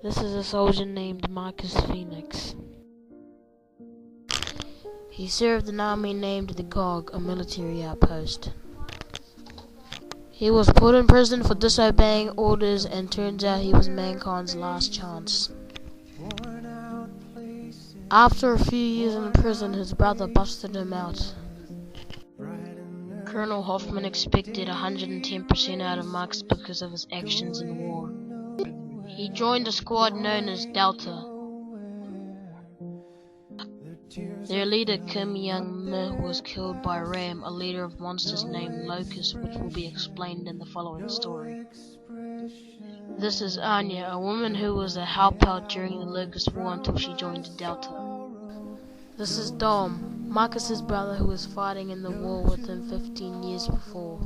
This is a soldier named Marcus Phoenix. He served an army named the COG, a military outpost. He was put in prison for disobeying orders, and turns out he was mankind's last chance. After a few years in prison, his brother busted him out. Colonel Hoffman expected 110% out of Marcus because of his actions in war. He joined a squad known as Delta. Their leader Kim Young-mi was killed by Ram, a leader of monsters named Locust, which will be explained in the following story. This is Anya, a woman who was a help-out during the Locust War until she joined Delta. This is Dom, Marcus's brother who was fighting in the war with him 15 years before.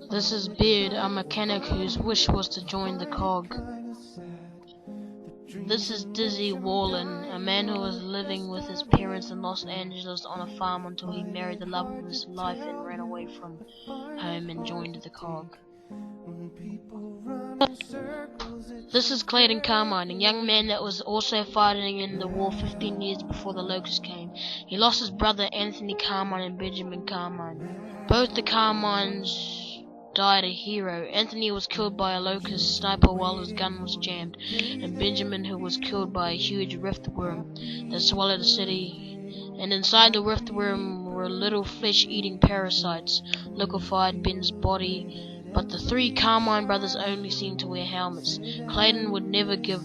This is Beard, a mechanic whose wish was to join the COG. This is Dizzy Wallen, a man who was living with his parents in Los Angeles on a farm until he married the love of his life and ran away from home and joined the COG. This is Clayton Carmine, a young man that was also fighting in the war 15 years before the Locust came. He lost his brother Anthony Carmine and Benjamin Carmine. Both the Carmines died a hero. Anthony was killed by a Locust sniper while his gun was jammed, and Benjamin, who was killed by a huge riftworm that swallowed the city. And inside the riftworm were little flesh-eating parasites, liquefied Ben's body. But the three Carmine brothers only seemed to wear helmets. Clayton would never give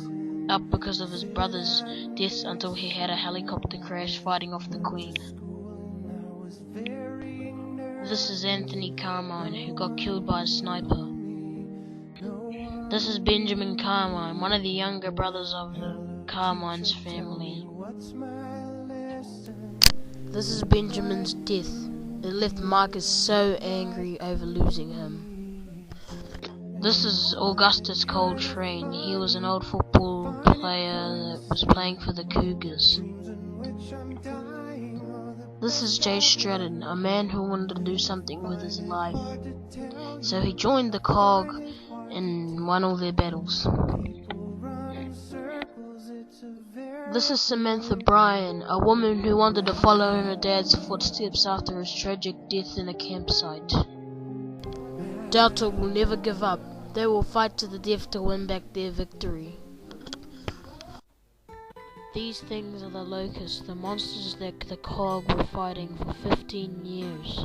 up because of his brother's deaths until he had a helicopter crash fighting off the Queen. This is Anthony Carmine, who got killed by a sniper. This is Benjamin Carmine, one of the younger brothers of the Carmine's family. This is Benjamin's death. It left Marcus so angry over losing him. This is Augustus Coltrane. He was an old football player that was playing for the Cougars. This is Jay Stratton, a man who wanted to do something with his life. So he joined the COG and won all their battles. This is Samantha Bryan, a woman who wanted to follow in her dad's footsteps after his tragic death in a campsite. Delta will never give up. They will fight to the death to win back their victory. These things are the Locusts, the monsters that the COG were fighting for 15 years.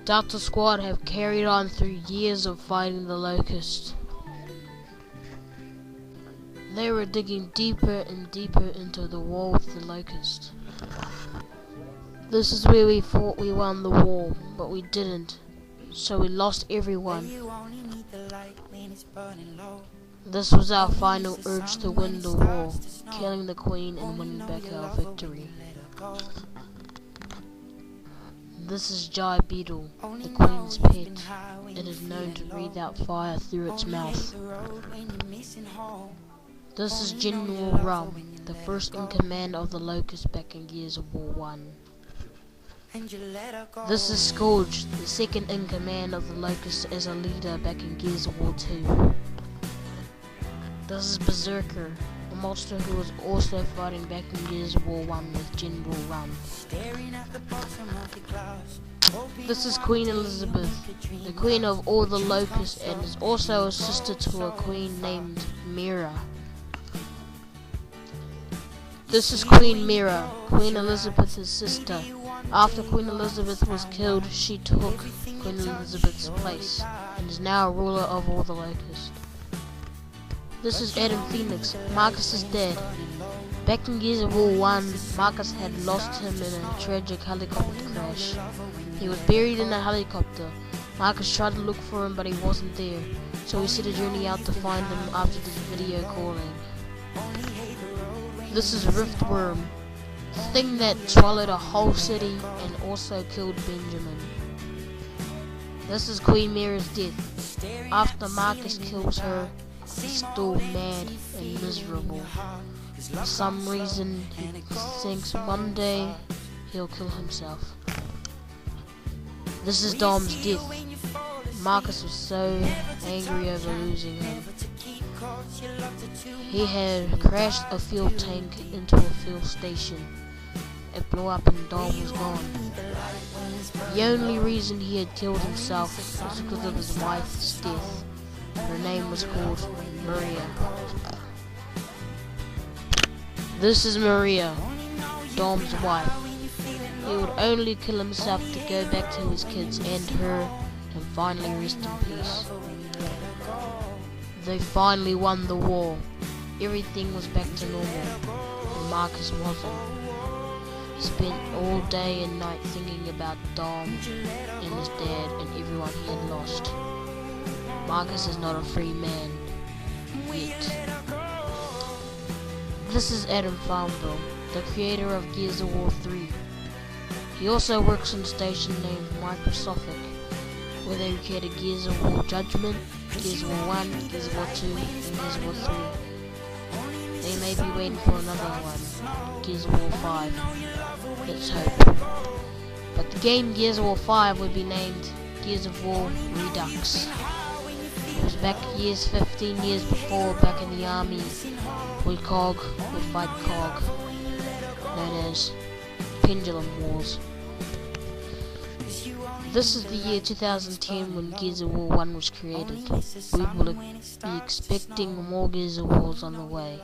Delta Squad have carried on through years of fighting the Locusts. They were digging deeper and deeper into the war with the Locusts. This is where we thought we won the war, but we didn't. So we lost everyone. This was our final urge to win the war, killing the Queen and winning back our victory. This is Jai Beetle, the Queen's pet. It is known to breathe out fire through its mouth. This is General Rum, the first in command of the Locust back in Gears of War 1. This is Scourge, the second in command of the Locust as a leader back in Gears of War 2. This is Berserker, a monster who was also fighting back in Gears of War 1 with General Rum. This is Queen Elizabeth, the queen of all the Locusts, and is also a sister to a queen named Mira. This is Queen Mira, Queen Elizabeth's sister. After Queen Elizabeth was killed, she took Queen Elizabeth's place, and is now a ruler of all the Locusts. This is Adam Phoenix, Marcus's dad. Back in Gears of War 1, Marcus had lost him in a tragic helicopter crash. He was buried in a helicopter. Marcus tried to look for him, but he wasn't there, so he set a journey out to find him after this video calling. This is Riftworm, the thing that swallowed a whole city and also killed Benjamin. This is Queen Mira's death. After Marcus kills her, he's still mad and miserable. For some reason, he thinks one day he'll kill himself. This is Dom's death. Marcus was so angry over losing him. He had crashed a fuel tank into a fuel station. It blew up and Dom was gone. The only reason he had killed himself was because of his wife's death. Her name was called Maria. This is Maria, Dom's wife. He would only kill himself to go back to his kids and her and finally rest in peace. They finally won the war. Everything was back to normal, and Marcus wasn't. He spent all day and night thinking about Dom and his dad and everyone he had lost. Marcus is not a free man yet. This is Adam Farnville, the creator of Gears of War 3. He also works on a station named Microsophic, where they created Gears of War Judgment, Gears of War 1, Gears of War 2, and Gears of War 3. They may be waiting for another one, Gears of War 5. Let's hope. But the game Gears of War 5 would be named Gears of War Redux. It was back 15 years before, back in the army, where Cog would fight Cog, known as Pendulum Wars. This is the year 2010 when Gears of War 1 was created. We will be expecting more Gears of Wars on the way.